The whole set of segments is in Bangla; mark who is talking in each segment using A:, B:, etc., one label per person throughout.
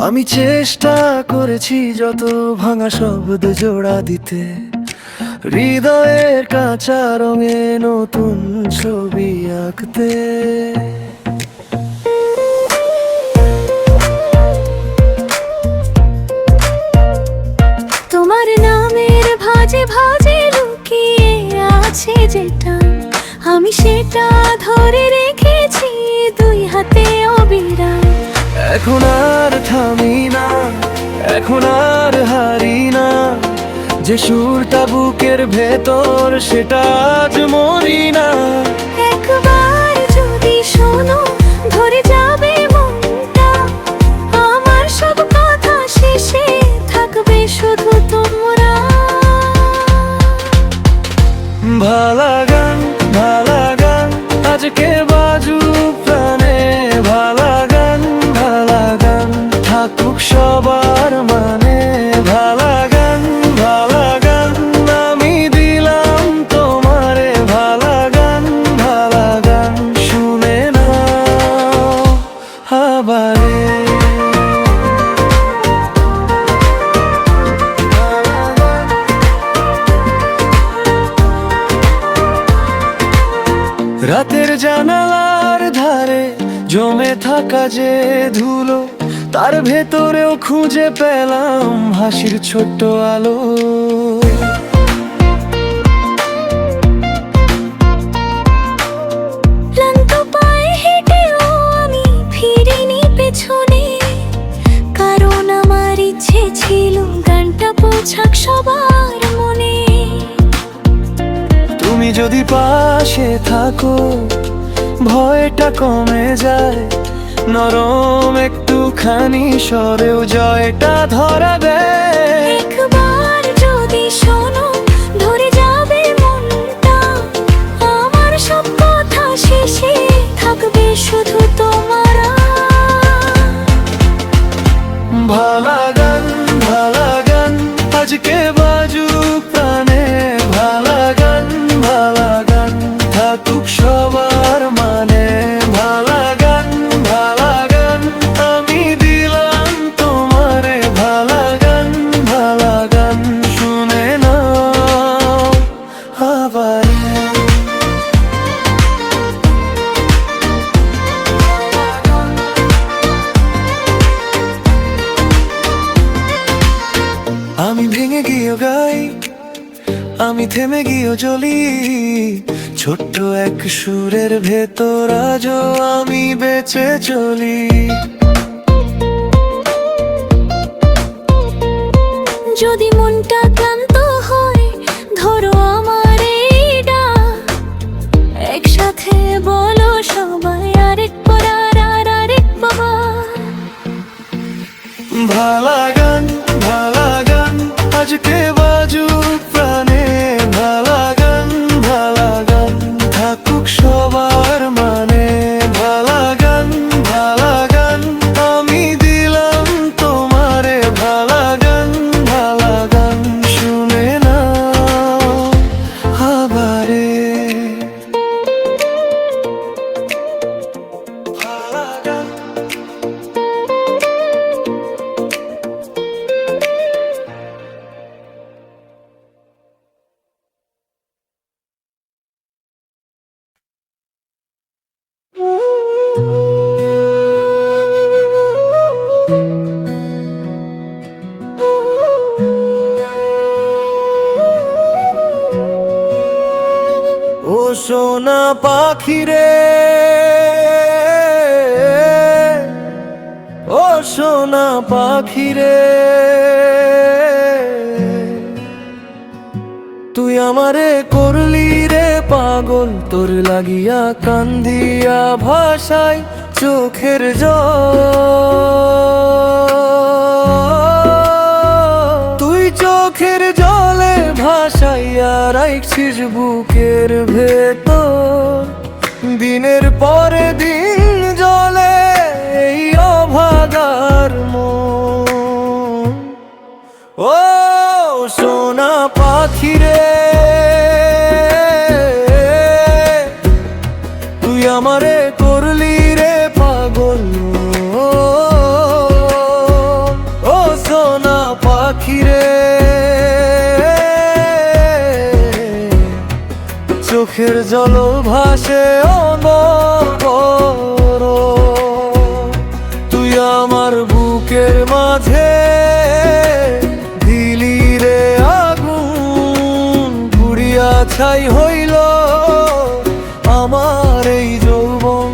A: আমি চেষ্টা করেছি যত ভাঙা শব্দ জোড়া দিতে, হৃদয়ের কাঁচা রঙে নতুন ছবি আঁকতে।
B: তোমার নামের ভাজে ভাজে লুকিয়ে আছে যেটা, আমি সেটা ধরে রেখেছি দুই হাতে অবিরাম।
A: এখন আর থামি না, এখন আর হারি না, যে সুরটা বুকের ভেতর সেটা আজ মরি না।
B: একবার যদি শোনো ধরে যাবে মনটা, আমার সব কথা শেষে থাকবে শুধু তোমরা।
A: ভালা গান ভালা গান আজকে বাজু প্রাণে, ভালা গান থাকুক সবার মানে। ভালা গান আমি দিলাম তোমারে, ভালা গান শুনে নাও আবারে। রাতের জানালার ধারে জমে থাকা যে ধুলো, তার ভেতরেও খুঁজে পেলাম হাসির ছোট্ট আলো।
B: ক্লান্ত পায়ে হেঁটেও আমি ফিরিনি পেছনে, কারণ আমার ইচ্ছে ছিল গানটা পৌঁছাক সবার মনে।
A: তুমি যদি পাশে থাকো ভয়টা কমে যায়, নরম একটুখানি স্বরেও জয়টা ধরা দেয়।
B: একবার যদি শোনো ধরে যাবে মনটা, আমার সব কথা শেষে থাকবে শুধু তোমারা।
A: ভালা গান আজকে বাজু প্রাণে, ভালা গান থাকুক সবার মানে। ভালা গান আমি দিলাম তোমারে, ভালা গান শুনে নাও আবারে। আমি ভেঙে গিয়েও গাই, আমি থেমে গিয়েও জ্বলি, ছোট্ট এক সুরের ভেতর আজও আমি বেঁচে চলি।
B: যদি মনটা ক্লান্ত হয় ধরো আমার এই ডাক, একসাথে বলো সবাই আরেকবার আর আরেকবার।
A: ভালা গান আজকে বাজু প্রাণে, ভালা গান থাকুক সবার মানে। ভালা গান আমি দিলাম তোমারে, ভালা গান শুনে নাও আবারে। ভালা গান ও সোনা পাখি রে, ও সোনা পাখি রে, তুই আমারে করলি রে পাগল, তোর লাগিয়া কান্দিয়া ভাষায় চোখের জল। তুই চোখের জলে ভাসাইয়া রাখছিস বুকের ভেতর, দিনের পরে দিন জলে এই অভাগার মন। ও সোনা পাখি পাখি রে, তুই আমারে করলি রে পাগল। ও সোনা পাখি রে, চোখের জল ভাসে অনবর, তুই আমার বুকের মাঝে দিলি রে আগুন, পুড়িয়া ছাই হইল আমার এই যৌবন।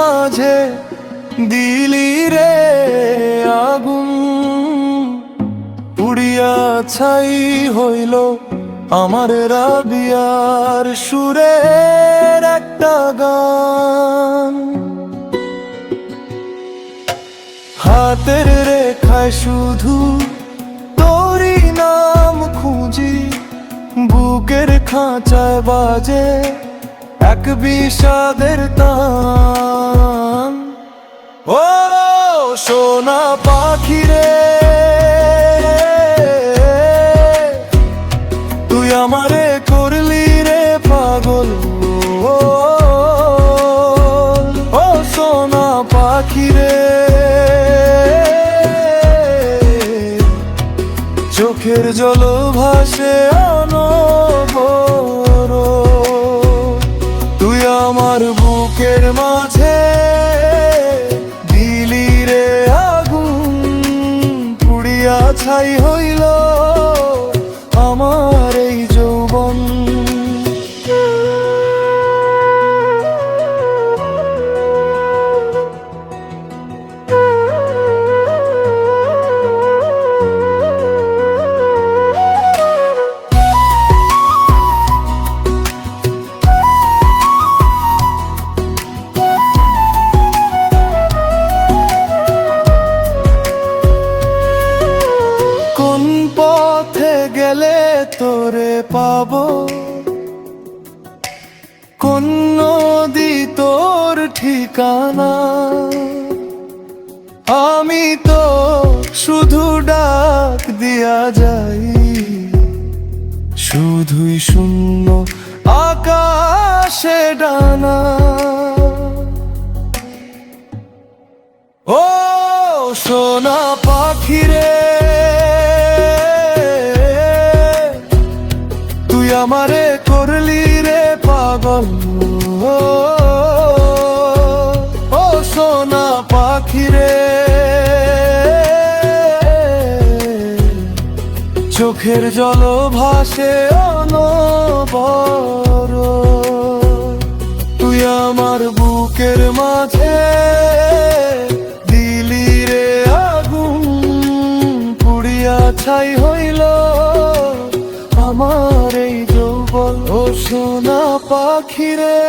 A: মাঝে দিলি রে আগুন, পুড়িয়া ছাই হইল আমার রাবিয়ার সুরের একটা গান। হাতের রেখায় শুধু তোরই নাম খুঁজি, বুকের খাঁচায় বাজে এক বিষাদের তান। ও সোনা পাখি রে, তুই আমারে করলি রে পাগল। ও সোনা পাখি রে, চোখের জল ভাসে অনবর, তুই আমার বুকের মাঝে দিলি রে আগুন, পুড়িয়া ছাই হইল আমার এই যৌবন। পথে গেলে তোরে পাবো, কোন নদী তোর ঠিকানা, আমি তো শুধু ডাক দিয়া যাই, শুধুই শূন্য আকাশে ডানা। ও সোনা পাখি রে, তুই আমারে করলি রে পাগল। ও সোনা পাখি রে, চোখের জল ভাসে অনবর, তুই আমার বুকের মাঝে দিলি রে আগুন, পুড়িয়া ছাই হইল আমার এই যৌবন। ও সোনা পাখি রে।